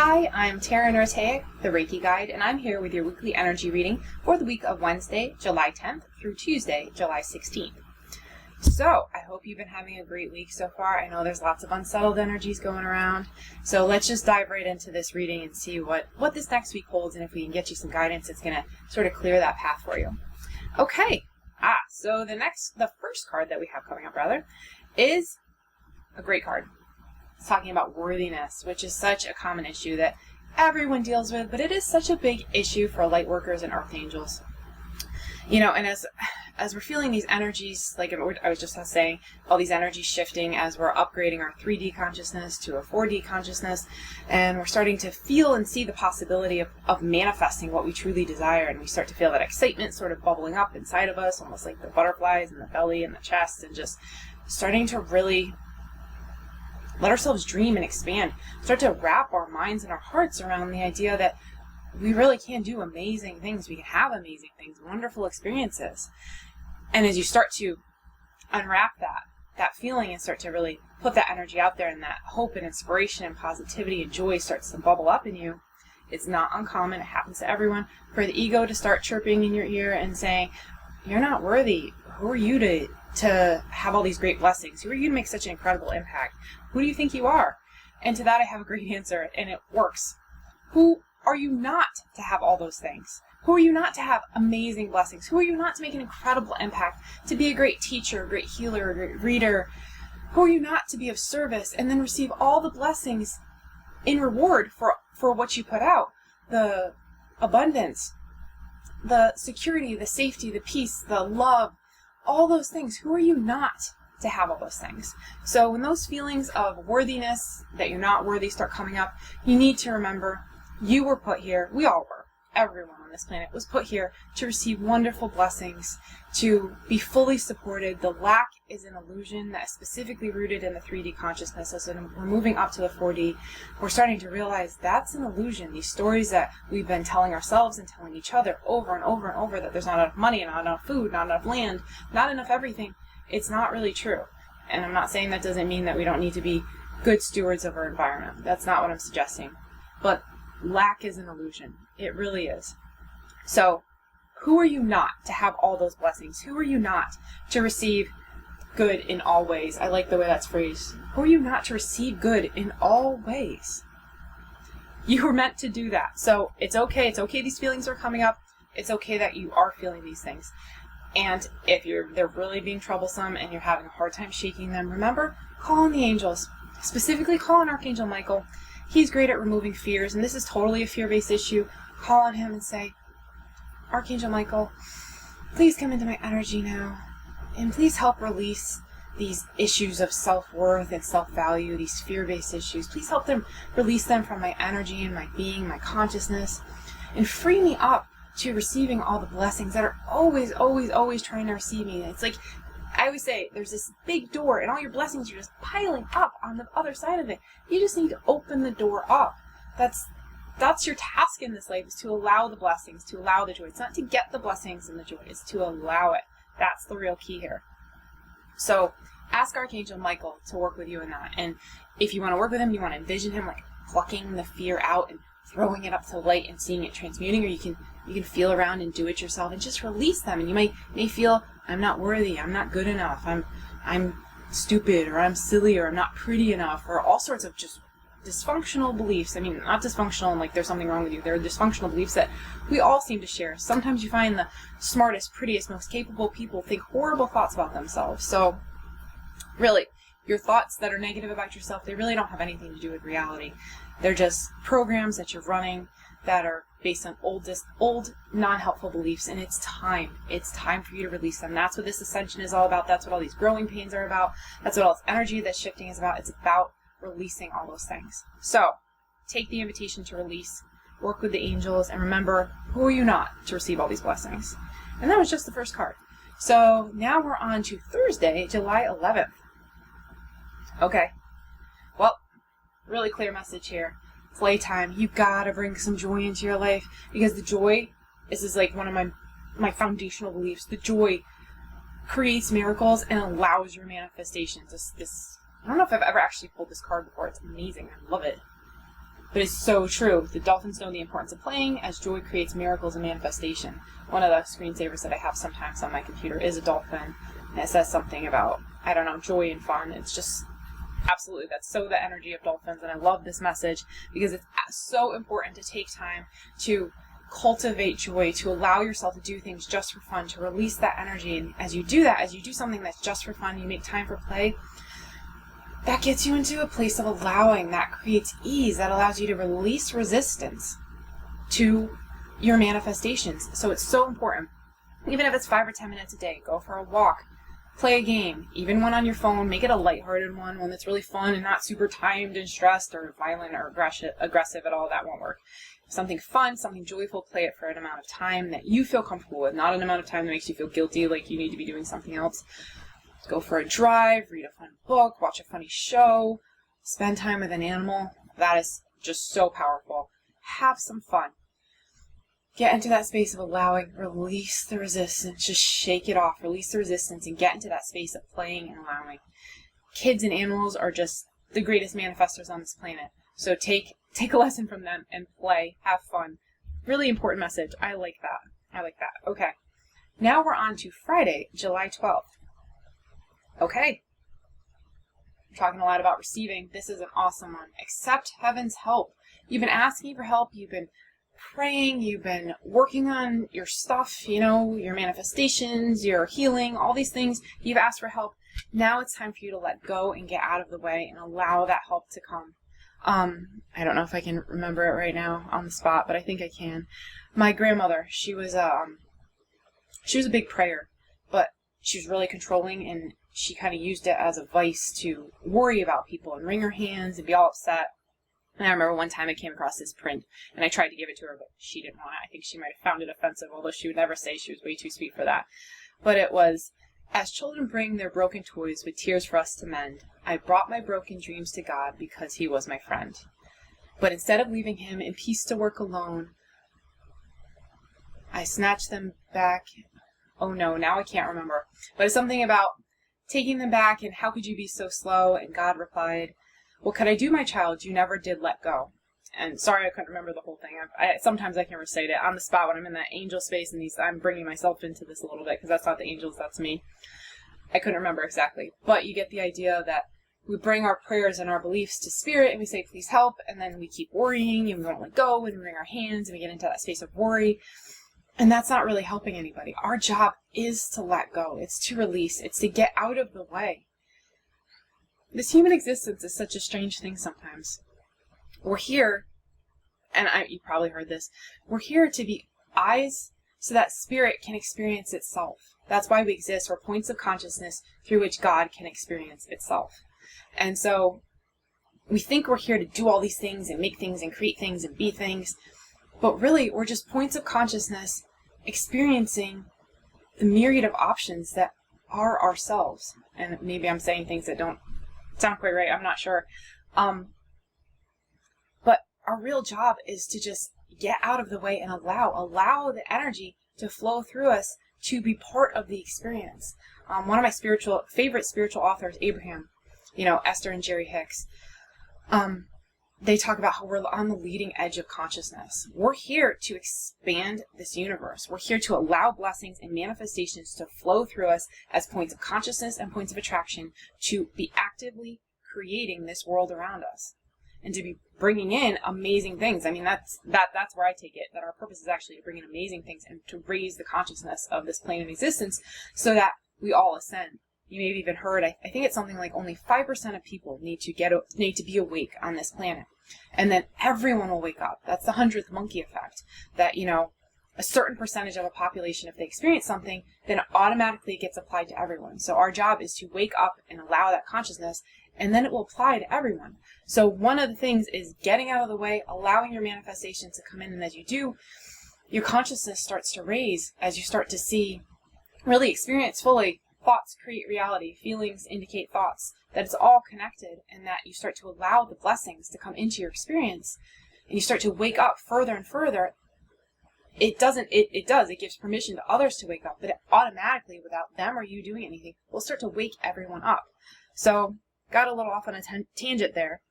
Hi, I'm Taryn Ortega, the Reiki Guide, and I'm here with your weekly energy reading for the week of Wednesday, July 10th through Tuesday, July 16th. So, I hope you've been having a great week so far. I know there's lots of unsettled energies going around, so let's just dive right into this reading and see what this next week holds, and if we can get you some guidance, it's going to sort of clear that path for you. Okay, so the first card that we have coming up, is a great card. It's talking about worthiness, which is such a common issue that everyone deals with, but it is such a big issue for light workers and archangels. You know, and as we're feeling these energies, like I was just saying, all these energies shifting as we're upgrading our 3D consciousness to a 4D consciousness, and we're starting to feel and see the possibility of manifesting what we truly desire, and we start to feel that excitement sort of bubbling up inside of us, almost like the butterflies in the belly and the chest, and just starting to really let ourselves dream and expand, start to wrap our minds and our hearts around the idea that we really can do amazing things. We can have amazing things, wonderful experiences. And as you start to unwrap that feeling and start to really put that energy out there, and that hope and inspiration and positivity and joy starts to bubble up in you, it's not uncommon, it happens to everyone, for the ego to start chirping in your ear and saying, you're not worthy. Who are you to have all these great blessings? Who are you to make such an incredible impact? Who do you think you are? And to that I have a great answer, and it works. Who are you not to have all those things? Who are you not to have amazing blessings? Who are you not to make an incredible impact, to be a great teacher, a great healer, a great reader? Who are you not to be of service and then receive all the blessings in reward for what you put out? The abundance, the security, the safety, the peace, the love, all those things. Who are you not to have all those things? So when those feelings of worthiness, that you're not worthy, start coming up, you need to remember you were put here, we all were, everyone on this planet was put here to receive wonderful blessings, to be fully supported. The lack is an illusion that is specifically rooted in the 3D consciousness. As we're moving up to the 4D, we're starting to realize that's an illusion. These stories that we've been telling ourselves and telling each other over and over and over, that there's not enough money, not enough food, not enough land, not enough everything, it's not really true. And I'm not saying that doesn't mean that we don't need to be good stewards of our environment. That's not what I'm suggesting. But lack is an illusion. It really is. So, who are you not to have all those blessings? Who are you not to receive good in all ways? I like the way that's phrased. Who are you not to receive good in all ways? You were meant to do that. So, it's okay. It's okay these feelings are coming up. It's okay that you are feeling these things. And if they're really being troublesome and you're having a hard time shaking them, remember, call on the angels. Specifically, call on Archangel Michael. He's great at removing fears, and this is totally a fear-based issue. Call on him and say, Archangel Michael, please come into my energy now, and please help release these issues of self-worth and self-value, these fear-based issues. Please help them release them from my energy and my being, my consciousness, and free me up to receiving all the blessings that are always, always, always trying to receive me. It's like, I always say, there's this big door, and all your blessings are just piling up on the other side of it. You just need to open the door up. That's your task in this life, is to allow the blessings, to allow the joy. It's not to get the blessings and the joy, it's to allow it. That's the real key here. So ask Archangel Michael to work with you in that. And if you want to work with him, you want to envision him like plucking the fear out and throwing it up to light and seeing it transmuting, or you can feel around and do it yourself and just release them. And you may feel, I'm not worthy, I'm not good enough, I'm stupid, or I'm silly, or I'm not pretty enough, or all sorts of just dysfunctional beliefs. I mean, not dysfunctional and like there's something wrong with you. They're dysfunctional beliefs that we all seem to share. Sometimes you find the smartest, prettiest, most capable people think horrible thoughts about themselves. So really, your thoughts that are negative about yourself, they really don't have anything to do with reality. They're just programs that you're running that are based on old non-helpful beliefs, and it's time for you to release them. That's what this ascension is all about. That's what all these growing pains are about. That's what all this energy that's shifting is about. It's about releasing all those things. So take the invitation to release, work with the angels, and remember, who are you not to receive all these blessings? And that was just the first card. So now we're on to Thursday, July 11th. Okay, well, really clear message here. Playtime. You gotta bring some joy into your life, because the joy, this is like one of my foundational beliefs, the joy creates miracles and allows your manifestations. I don't know if I've ever actually pulled this card before. It's amazing. I love it. But it's so true. The dolphins know the importance of playing, as joy creates miracles and manifestation. One of the screensavers that I have sometimes on my computer is a dolphin, and it says something about, I don't know, joy and fun. It's just, absolutely, that's so the energy of dolphins, and I love this message because it's so important to take time to cultivate joy, to allow yourself to do things just for fun, to release that energy. And as you do that, as you do something that's just for fun, you make time for play, that gets you into a place of allowing, that creates ease, that allows you to release resistance to your manifestations. So it's so important. Even if it's 5 or 10 minutes a day, go for a walk, play a game, even one on your phone, make it a lighthearted one that's really fun and not super timed and stressed or violent or aggressive at all. That won't work. Something fun, something joyful, play it for an amount of time that you feel comfortable with, not an amount of time that makes you feel guilty like you need to be doing something else. Go for a drive, read a fun book, watch a funny show, spend time with an animal. That is just so powerful. Have some fun. Get into that space of allowing, release the resistance, just shake it off, release the resistance, and get into that space of playing and allowing. Kids and animals are just the greatest manifestors on this planet. So take a lesson from them and play, have fun. Really important message. I like that. Okay. Now we're on to Friday, July 12th. Okay. I'm talking a lot about receiving. This is an awesome one. Accept heaven's help. You've been asking for help. You've been praying. You've been working on your stuff, your manifestations, your healing, all these things. You've asked for help. Now it's time for you to let go and get out of the way and allow that help to come. I don't know if I can remember it right now on the spot, but I think I can. My grandmother, she was a big prayer, but she was really controlling, and she kind of used it as a vice to worry about people and wring her hands and be all upset. And I remember one time I came across this print, and I tried to give it to her, but she didn't want it. I think she might have found it offensive, although she would never say, she was way too sweet for that. But it was, as children bring their broken toys with tears for us to mend, I brought my broken dreams to God because he was my friend. But instead of leaving him in peace to work alone, I snatched them back. Oh no, now I can't remember. But it's something about taking them back, and how could you be so slow? And God replied, what could I do, my child? You never did let go. And sorry, I couldn't remember the whole thing. Sometimes I can recite it on the spot when I'm in that angel space, and I'm bringing myself into this a little bit, because that's not the angels, that's me. I couldn't remember exactly. But you get the idea that we bring our prayers and our beliefs to spirit, and we say, please help, and then we keep worrying, and we won't let go, and we wring our hands, and we get into that space of worry. And that's not really helping anybody. Our job is to let go. It's to release. It's to get out of the way. This human existence is such a strange thing sometimes. We're here, and you probably heard this, we're here to be eyes so that spirit can experience itself. That's why we exist. We're points of consciousness through which God can experience itself. And so we think we're here to do all these things and make things and create things and be things, but really we're just points of consciousness experiencing the myriad of options that are ourselves. And maybe I'm saying things that don't sound quite right, I'm not sure. But our real job is to just get out of the way and allow the energy to flow through us to be part of the experience. One of my favorite spiritual authors, Abraham, Esther and Jerry Hicks, they talk about how we're on the leading edge of consciousness. We're here to expand this universe. We're here to allow blessings and manifestations to flow through us as points of consciousness and points of attraction, to be actively creating this world around us and to be bringing in amazing things. I mean, that's where I take it, that our purpose is actually to bring in amazing things and to raise the consciousness of this plane of existence so that we all ascend. You may have even heard, I think it's something like only 5% of people need to be awake on this planet. And then everyone will wake up. That's the 100th monkey effect. That, a certain percentage of a population, if they experience something, then it automatically gets applied to everyone. So our job is to wake up and allow that consciousness, and then it will apply to everyone. So one of the things is getting out of the way, allowing your manifestations to come in, and as you do, your consciousness starts to raise as you start to see, really experience fully, thoughts create reality, feelings indicate thoughts, that it's all connected, and that you start to allow the blessings to come into your experience, and you start to wake up further and further. It gives permission to others to wake up, but it automatically, without them or you doing anything, will start to wake everyone up. So, got a little off on a tangent there,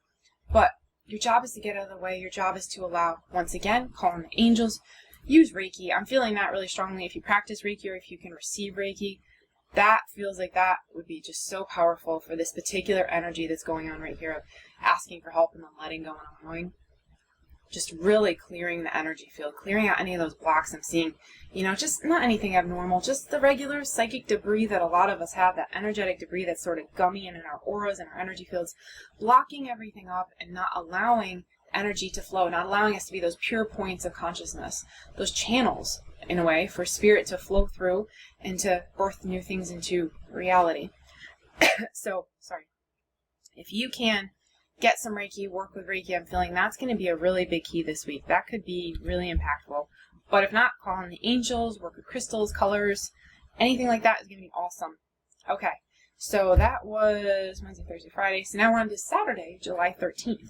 but your job is to get out of the way. Your job is to allow, once again, call on the angels, use Reiki. I'm feeling that really strongly. If you practice Reiki or if you can receive Reiki, that feels like that would be just so powerful for this particular energy that's going on right here of asking for help and then letting go and allowing. Just really clearing the energy field, clearing out any of those blocks I'm seeing, just not anything abnormal, just the regular psychic debris that a lot of us have, that energetic debris that's sort of gummy and in our auras and our energy fields, blocking everything up and not allowing energy to flow, not allowing us to be those pure points of consciousness, those channels, in a way, for spirit to flow through and to birth new things into reality. So, sorry. If you can get some Reiki, work with Reiki, I'm feeling that's going to be a really big key this week. That could be really impactful. But if not, call on the angels, work with crystals, colors, anything like that is going to be awesome. Okay, so that was Wednesday, Thursday, Friday. So now we're on to Saturday, July 13th.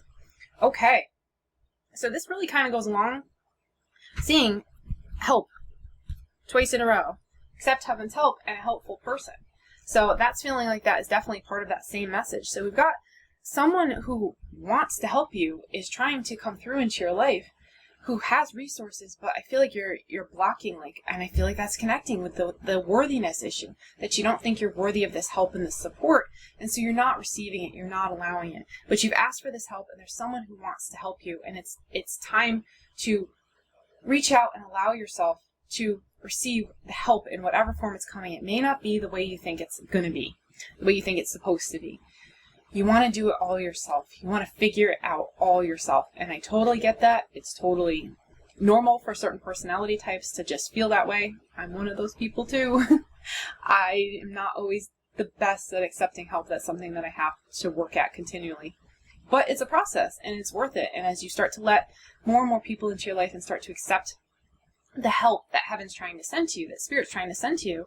Okay, so this really kind of goes along seeing help twice in a row. Accept heaven's help and a helpful person. So that's feeling like that is definitely part of that same message. So we've got someone who wants to help you, is trying to come through into your life, who has resources, but I feel like you're blocking, and I feel like that's connecting with the worthiness issue, that you don't think you're worthy of this help and this support, and so you're not receiving it, you're not allowing it. But you've asked for this help, and there's someone who wants to help you, and it's time to reach out and allow yourself to receive the help in whatever form it's coming. It may not be the way you think it's going to be, the way you think it's supposed to be. You want to do it all yourself. You want to figure it out all yourself. And I totally get that. It's totally normal for certain personality types to just feel that way. I'm one of those people too. I am not always the best at accepting help. That's something that I have to work at continually. But it's a process and it's worth it. And as you start to let more and more people into your life and start to accept the help that heaven's trying to send to you, that spirit's trying to send to you,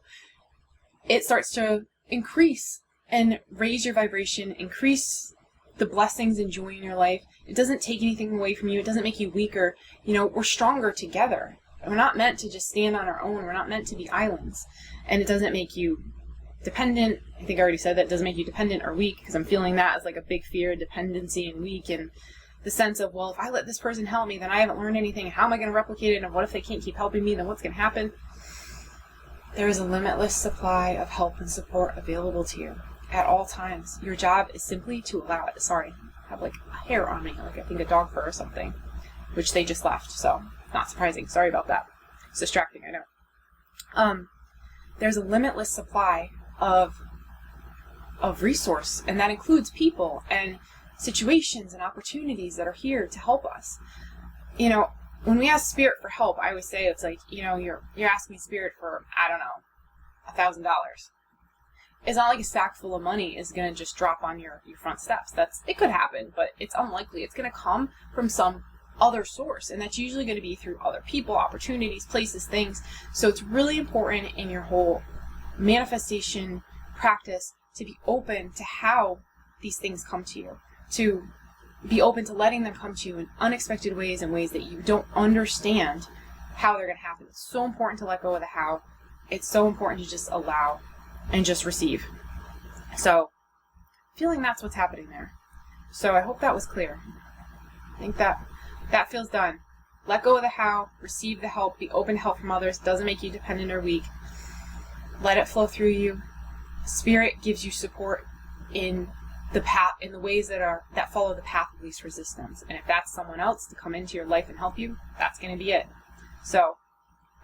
it starts to increase and raise your vibration, increase the blessings and joy in your life. It doesn't take anything away from you. It doesn't make you weaker. We're stronger together. We're not meant to just stand on our own. We're not meant to be islands. And it doesn't make you dependent. I think I already said that. It doesn't make you dependent or weak, because I'm feeling that as like a big fear, dependency and weak, and the sense of, well, if I let this person help me, then I haven't learned anything. How am I going to replicate it? And what if they can't keep helping me? Then what's going to happen? There is a limitless supply of help and support available to you at all times. Your job is simply to allow it. Sorry, I have like a hair on me, like I think a dog fur or something, which they just left, so not surprising. Sorry about that. It's distracting, I know. There's a limitless supply of resource, and that includes people and situations and opportunities that are here to help us. When we ask spirit for help, I always say it's like, you're asking spirit for, I don't know, $1,000. It's not like a sack full of money is going to just drop on your front steps. It could happen, but it's unlikely. It's going to come from some other source, and that's usually going to be through other people, opportunities, places, things. So it's really important in your whole manifestation practice to be open to how these things come to you, to be open to letting them come to you in unexpected ways and ways that you don't understand how they're going to happen. It's so important to let go of the how. It's so important to just allow and just receive. So, feeling that's what's happening there. So I hope that was clear. I think that feels done. Let go of the how, receive the help, be open to help from others. Doesn't make you dependent or weak. Let it flow through you. Spirit gives you support in the path, in the ways that follow the path of least resistance. And if that's someone else to come into your life and help you, that's going to be it. So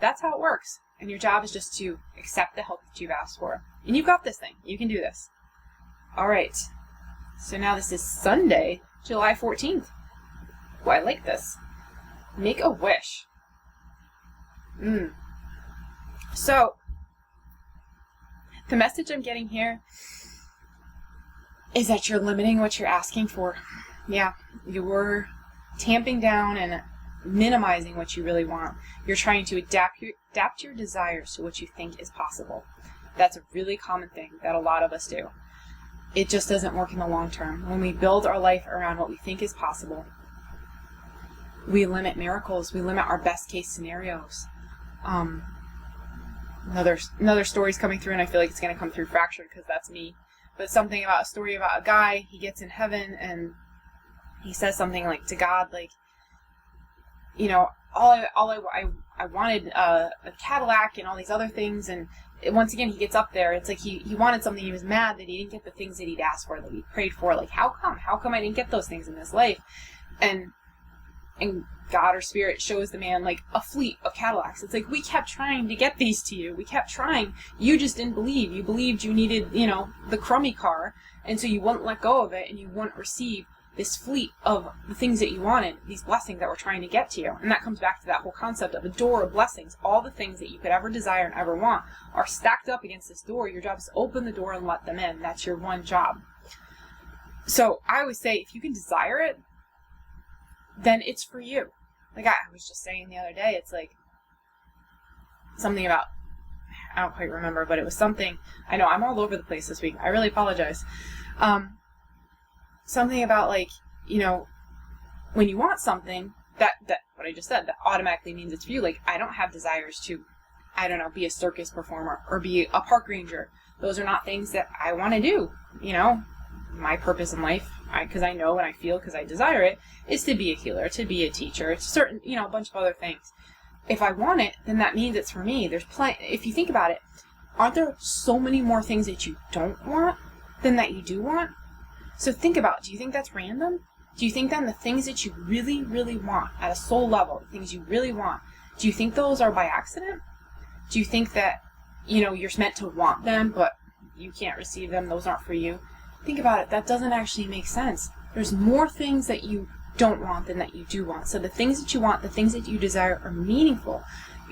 that's how it works. And your job is just to accept the help that you've asked for. And you've got this thing. You can do this. All right. So now this is Sunday, July 14th. Oh, I like this. Make a wish. So, the message I'm getting here is that you're limiting what you're asking for. Yeah, you're tamping down and minimizing what you really want. You're trying to adapt your desires to what you think is possible. That's a really common thing that a lot of us do. It just doesn't work in the long term. When we build our life around what we think is possible, we limit miracles. We limit our best case scenarios. Another story's coming through, and I feel like it's going to come through fractured because that's me. But something about a story about a guy, he gets in heaven and he says something like to God, like, you know, I wanted a Cadillac and all these other things, and once again he gets up there, it's like he wanted something, he was mad that he didn't get the things that he'd asked for, that he prayed for, like, how come I didn't get those things in this life? And God or spirit shows the man like a fleet of Cadillacs. It's like, we kept trying to get these to you, we kept trying, you just didn't believe, you believed you needed, you know, the crummy car, and so you wouldn't let go of it, and you wouldn't receive this fleet of the things that you wanted, these blessings that we're trying to get to you. And that comes back to that whole concept of a door of blessings. All the things that you could ever desire and ever want are stacked up against this door. Your job is to open the door and let them in. That's your one job. So I always say, if you can desire it, then it's for you. Like I was just saying the other day, it's like something about, I don't quite remember, but it was something, I know I'm all over the place this week, I really apologize. Something about, like, you know, when you want something, that what I just said, that automatically means it's for you. Like, I don't have desires to, I don't know, be a circus performer or be a park ranger. Those are not things that I want to do. You know, my purpose in life, because I know and I feel, because I desire it, is to be a healer, to be a teacher, it's certain, you know, a bunch of other things. If I want it, then that means it's for me. There's plenty. If you think about it, aren't there so many more things that you don't want than that you do want? So think about it. Do you think that's random? Do you think then the things that you really, really want at a soul level, the things you really want, do you think those are by accident? Do you think that, you know, you're meant to want them, but you can't receive them, those aren't for you? Think about it. That doesn't actually make sense. There's more things that you don't want than that you do want. So the things that you want, the things that you desire are meaningful.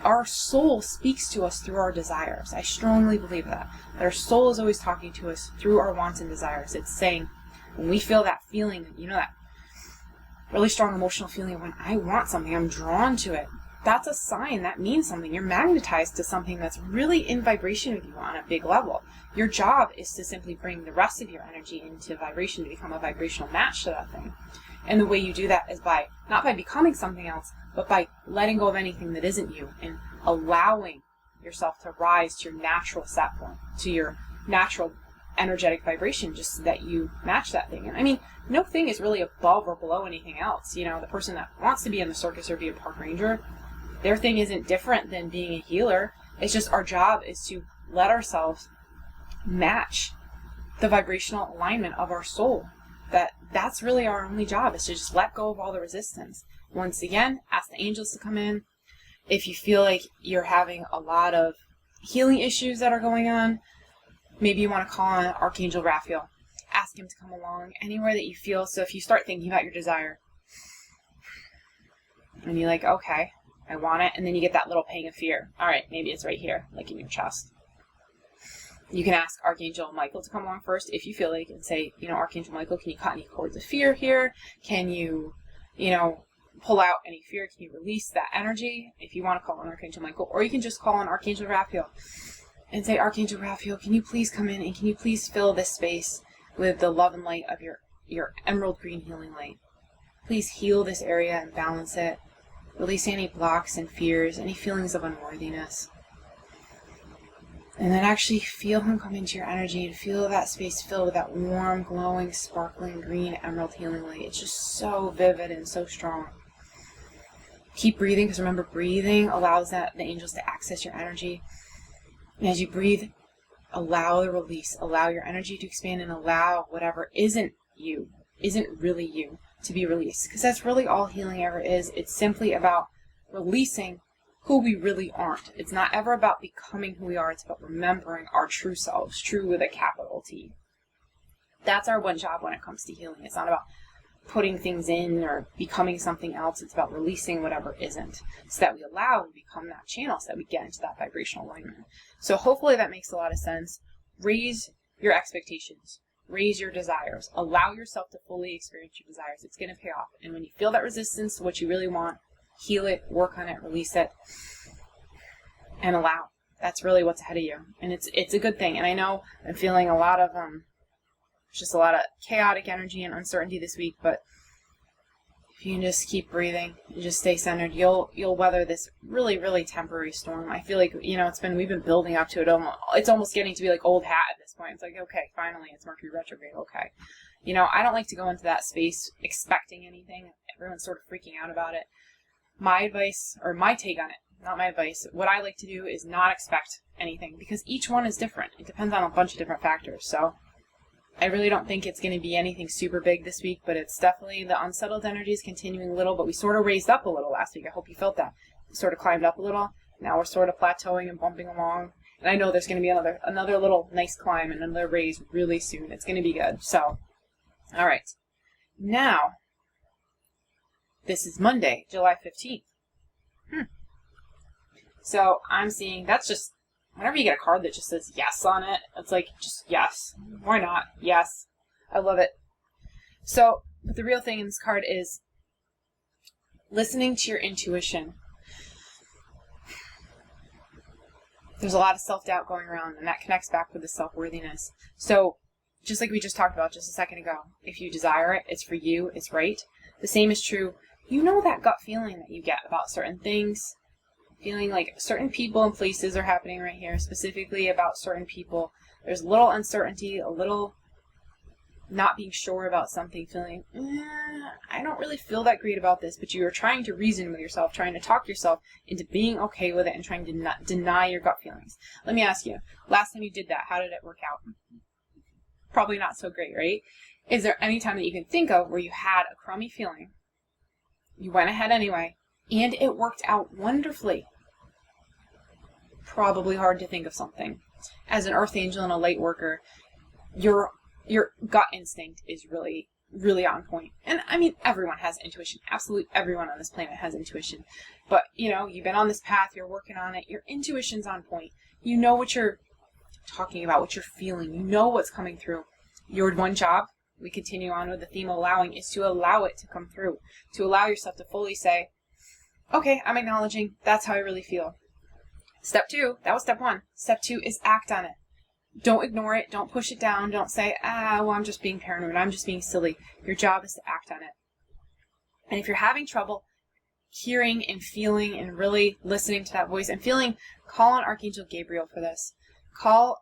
Our soul speaks to us through our desires. I strongly believe that our soul is always talking to us through our wants and desires. It's saying, when we feel that feeling, you know, that really strong emotional feeling when I want something, I'm drawn to it, that's a sign, that means something. You're magnetized to something that's really in vibration with you on a big level. Your job is to simply bring the rest of your energy into vibration to become a vibrational match to that thing. And the way you do that is by, not by becoming something else, but by letting go of anything that isn't you and allowing yourself to rise to your natural set point, to your natural energetic vibration, just so that you match that thing. And I mean, no thing is really above or below anything else. You know, the person that wants to be in the circus or be a park ranger, their thing isn't different than being a healer. It's just our job is to let ourselves match the vibrational alignment of our soul. That's really our only job, is to just let go of all the resistance. Once again, ask the angels to come in. If you feel like you're having a lot of healing issues that are going on, maybe you want to call on Archangel Raphael. Ask him to come along anywhere that you feel. So if you start thinking about your desire, and you're like, okay, I want it, and then you get that little pang of fear. All right, maybe it's right here, like in your chest. You can ask Archangel Michael to come along first if you feel like, and say, you know, Archangel Michael, can you cut any cords of fear here? Can you, you know, pull out any fear? Can you release that energy? If you want to call on Archangel Michael, or you can just call on Archangel Raphael and say, Archangel Raphael, can you please come in and can you please fill this space with the love and light of your emerald green healing light. Please heal this area and balance it. Release any blocks and fears, any feelings of unworthiness. And then actually feel him come into your energy and feel that space filled with that warm, glowing, sparkling green emerald healing light. It's just so vivid and so strong. Keep breathing, because remember, breathing allows the angels to access your energy. And as you breathe, allow the release, allow your energy to expand, and allow whatever isn't you, isn't really you, to be released. Because that's really all healing ever is. It's simply about releasing who we really aren't. It's not ever about becoming who we are. It's about remembering our true selves, true with a capital T. That's our one job when it comes to healing. It's not about putting things in or becoming something else. It's about releasing whatever isn't, so that we allow and become that channel, so that we get into that vibrational alignment. So hopefully that makes a lot of sense. Raise your expectations. Raise your desires. Allow yourself to fully experience your desires. It's going to pay off. And when you feel that resistance to what you really want, heal it, work on it, release it, and allow. That's really what's ahead of you. And it's a good thing. And I know I'm feeling a lot of just a lot of chaotic energy and uncertainty this week, but if you can just keep breathing and just stay centered, you'll weather this really, really temporary storm. I feel like, you know, we've been building up to it. It's almost getting to be like old hat at this point. It's like, okay, finally, it's Mercury retrograde. Okay, I don't like to go into that space expecting anything. Everyone's sort of freaking out about it. My advice, or my take on it, not my advice, what I like to do is not expect anything, because each one is different. It depends on a bunch of different factors. So I really don't think it's going to be anything super big this week, but it's definitely the unsettled energy is continuing a little, but we sort of raised up a little last week. I hope you felt that. We sort of climbed up a little. Now we're sort of plateauing and bumping along. And I know there's going to be another little nice climb and another raise really soon. It's going to be good. So, all right. Now, this is Monday, July 15th. So I'm seeing, that's just, whenever you get a card that just says yes on it, it's like, just yes. Why not? Yes. I love it. So, but the real thing in this card is listening to your intuition. There's a lot of self-doubt going around, and that connects back with the self-worthiness. So, just like we just talked about just a second ago, if you desire it, it's for you, it's right. The same is true. You know that gut feeling that you get about certain things, feeling like certain people and places are happening right here, specifically about certain people. There's a little uncertainty, a little not being sure about something, feeling, I don't really feel that great about this, but you are trying to reason with yourself, trying to talk yourself into being okay with it and trying to not deny your gut feelings. Let me ask you, last time you did that, how did it work out? Probably not so great, right? Is there any time that you can think of where you had a crummy feeling, you went ahead anyway, and it worked out wonderfully? Probably hard to think of something. As an earth angel and a light worker, your gut instinct is really, really on point. And I mean, everyone has intuition. Absolutely everyone on this planet has intuition. But, you've been on this path, you're working on it, your intuition's on point. You know what you're talking about, what you're feeling. You know what's coming through. Your one job, we continue on with the theme of allowing, is to allow it to come through. To allow yourself to fully say, okay, I'm acknowledging, that's how I really feel. Step 2, that was step 1. Step 2 is act on it. Don't ignore it. Don't push it down. Don't say, well, I'm just being paranoid. I'm just being silly. Your job is to act on it. And if you're having trouble hearing and feeling and really listening to that voice and feeling, call on Archangel Gabriel for this. Call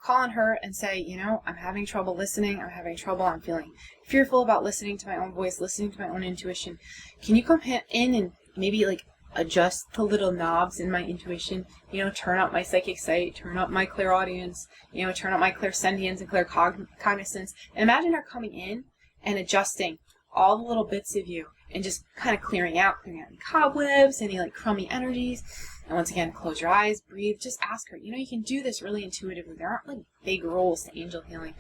on her and say, I'm having trouble listening. I'm having trouble. I'm feeling fearful about listening to my own voice, listening to my own intuition. Can you come in and maybe adjust the little knobs in my intuition, turn up my psychic sight, turn up my clairaudience, turn up my clairsentience and claircognizance. And imagine her coming in and adjusting all the little bits of you and just kind of clearing out any cobwebs, any crummy energies. And once again, close your eyes, breathe, just ask her. You can do this really intuitively. There aren't big rules to angel healing.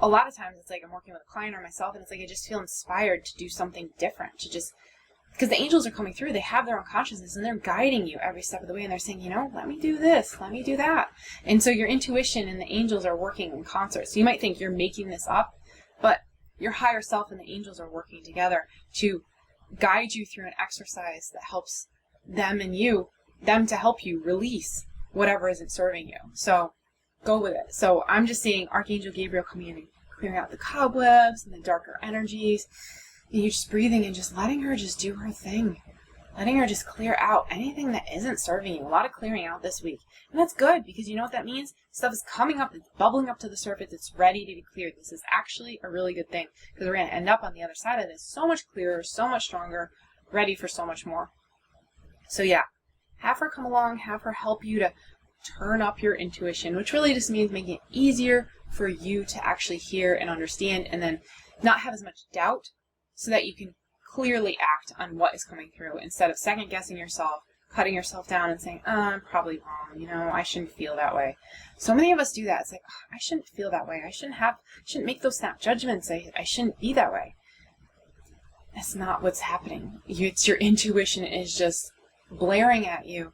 A lot of times it's like I'm working with a client or myself, and it's like I just feel inspired to do something different, because the angels are coming through, they have their own consciousness, and they're guiding you every step of the way, and they're saying, let me do this, let me do that. And so your intuition and the angels are working in concert. So you might think you're making this up, but your higher self and the angels are working together to guide you through an exercise that helps them to help you release whatever isn't serving you. So go with it. So I'm just seeing Archangel Gabriel coming in and clearing out the cobwebs and the darker energies. And you're just breathing and just letting her just do her thing. Letting her just clear out anything that isn't serving you. A lot of clearing out this week. And that's good, because you know what that means? Stuff is coming up, it's bubbling up to the surface, it's ready to be cleared. This is actually a really good thing, because we're going to end up on the other side of this so much clearer, so much stronger, ready for so much more. So yeah, have her come along, have her help you to turn up your intuition, which really just means making it easier for you to actually hear and understand, and then not have as much doubt, so that you can clearly act on what is coming through instead of second guessing yourself, cutting yourself down and saying, I'm probably wrong, I shouldn't feel that way. So many of us do that. It's like, I shouldn't feel that way. I shouldn't make those snap judgments. I shouldn't be that way. That's not what's happening. It's your intuition is just blaring at you.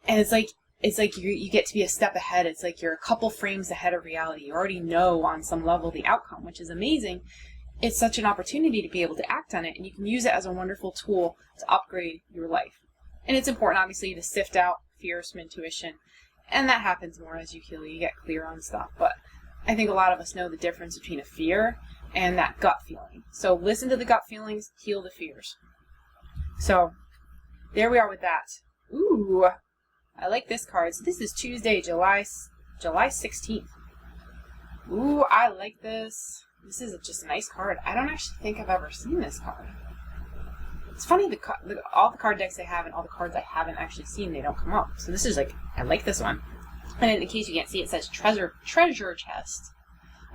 And it's like you get to be a step ahead. It's like you're a couple frames ahead of reality. You already know on some level the outcome, which is amazing. It's such an opportunity to be able to act on it, and you can use it as a wonderful tool to upgrade your life. And it's important, obviously, to sift out fears from intuition, and that happens more as you heal. You get clear on stuff, but I think a lot of us know the difference between a fear and that gut feeling. So listen to the gut feelings, heal the fears. So there we are with that. Ooh, I like this card. So this is Tuesday, July 16th. Ooh, I like this. This is just a nice card. I don't actually think I've ever seen this card. It's funny, all the card decks I have and all the cards I haven't actually seen, they don't come up. So this is like, I like this one. And in case you can't see, it says treasure chest.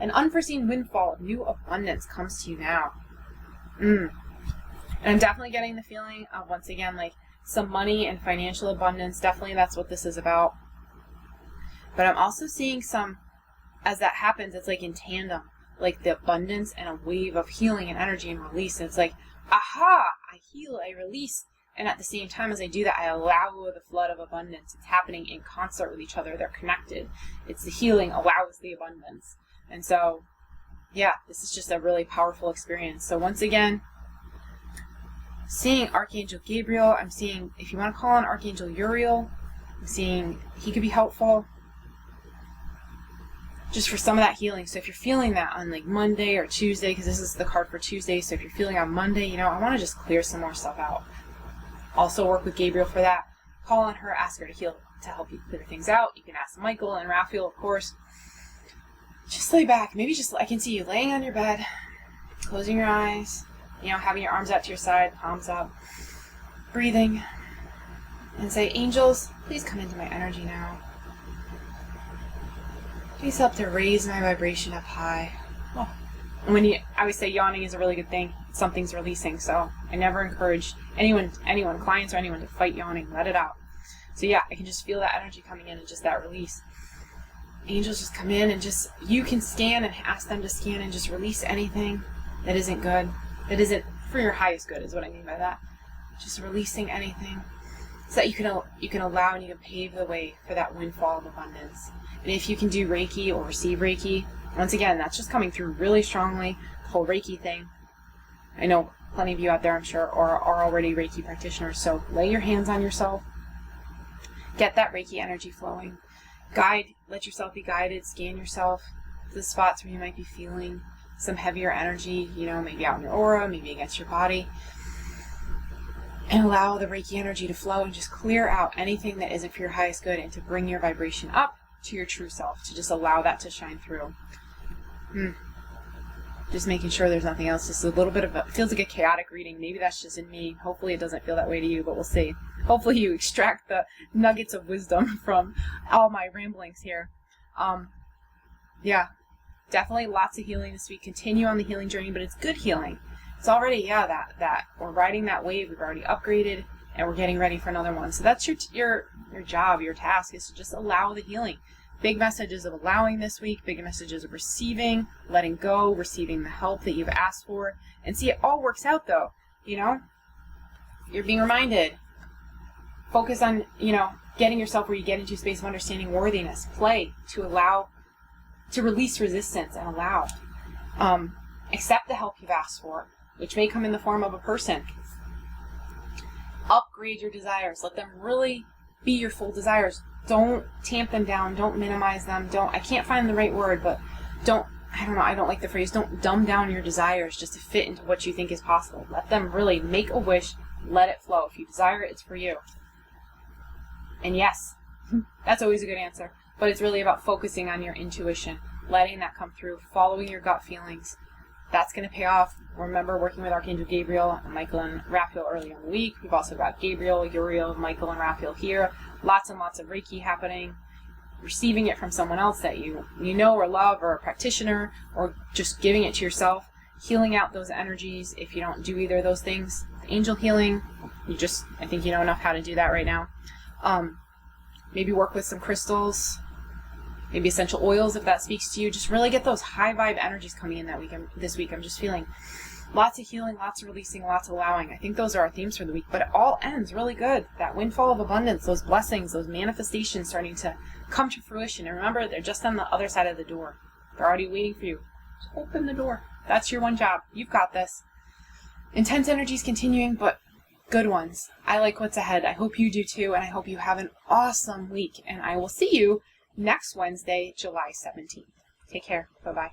An unforeseen windfall of new abundance comes to you now. And I'm definitely getting the feeling of, once again, like some money and financial abundance. Definitely that's what this is about. But I'm also seeing some, as that happens, it's like in tandem, like the abundance and a wave of healing and energy and release. And it's like, aha, I heal, I release. And at the same time as I do that, I allow the flood of abundance. It's happening in concert with each other. They're connected. It's the healing allows the abundance. And so, yeah, this is just a really powerful experience. So once again, seeing Archangel Gabriel. I'm seeing, if you want to call on Archangel Uriel, I'm seeing he could be helpful just for some of that healing. So if you're feeling that on like Monday or Tuesday, because this is the card for Tuesday, so if you're feeling on Monday, you know, I want to just clear some more stuff out. Also work with Gabriel for that. Call on her, ask her to heal, to help you clear things out. You can ask Michael and Raphael, of course. Just lay back. Maybe just, I can see you laying on your bed, closing your eyes, you know, having your arms out to your side, palms up, breathing, and say, angels, please come into my energy now. Please help to raise my vibration up high. Oh. And I always say yawning is a really good thing. Something's releasing, so I never encourage anyone, clients or anyone, to fight yawning. Let it out. So yeah, I can just feel that energy coming in and just that release. Angels just come in and just, you can scan and ask them to scan and just release anything that isn't good, that isn't for your highest good, is what I mean by that. Just releasing anything so that you can allow and you can pave the way for that windfall of abundance. And if you can do Reiki or receive Reiki, once again, that's just coming through really strongly, the whole Reiki thing. I know plenty of you out there, I'm sure, are already Reiki practitioners, so lay your hands on yourself, get that Reiki energy flowing, let yourself be guided, scan yourself to the spots where you might be feeling some heavier energy, you know, maybe out in your aura, maybe against your body, and allow the Reiki energy to flow and just clear out anything that isn't for your highest good and to bring your vibration up to your true self, to just allow that to shine through. Just making sure there's nothing else. Just a little bit of it feels like a chaotic reading. Maybe that's just in me. Hopefully it doesn't feel that way to you, but we'll see. Hopefully you extract the nuggets of wisdom from all my ramblings here. Yeah, definitely lots of healing this week. Continue on the healing journey, but it's good healing. It's already, that we're riding that wave. We've already upgraded and we're getting ready for another one. So that's your job, your task, is to just allow the healing. Big messages of allowing this week, big messages of receiving, letting go, receiving the help that you've asked for. And see, it all works out though, you know? You're being reminded. Focus on, you know, getting yourself where you get into a space of understanding worthiness. Play to allow, to release resistance and allow. Accept the help you've asked for, which may come in the form of a person. Upgrade your desires. Let them really be your full desires. Don't tamp them down. Don't minimize them. I can't find the right word, but I don't like the phrase, don't dumb down your desires just to fit into what you think is possible. Let them really make a wish, let it flow. If you desire it, it's for you. And yes, that's always a good answer, but it's really about focusing on your intuition, letting that come through, following your gut feelings. That's going to pay off. Remember working with Archangel Gabriel and Michael and Raphael earlier in the week. We've also got Gabriel, Uriel, Michael, and Raphael here. Lots and lots of Reiki happening. Receiving it from someone else that you know or love, or a practitioner, or just giving it to yourself. Healing out those energies if you don't do either of those things. Angel healing, I think you know enough how to do that right now. Maybe work with some crystals. Maybe essential oils if that speaks to you. Just really get those high vibe energies coming in this week. I'm just feeling lots of healing, lots of releasing, lots of allowing. I think those are our themes for the week, but it all ends really good. That windfall of abundance, those blessings, those manifestations starting to come to fruition. And remember, they're just on the other side of the door. They're already waiting for you. Just open the door. That's your one job. You've got this. Intense energies continuing, but good ones. I like what's ahead. I hope you do too, and I hope you have an awesome week. And I will see you next Wednesday, July 17th. Take care. Bye-bye.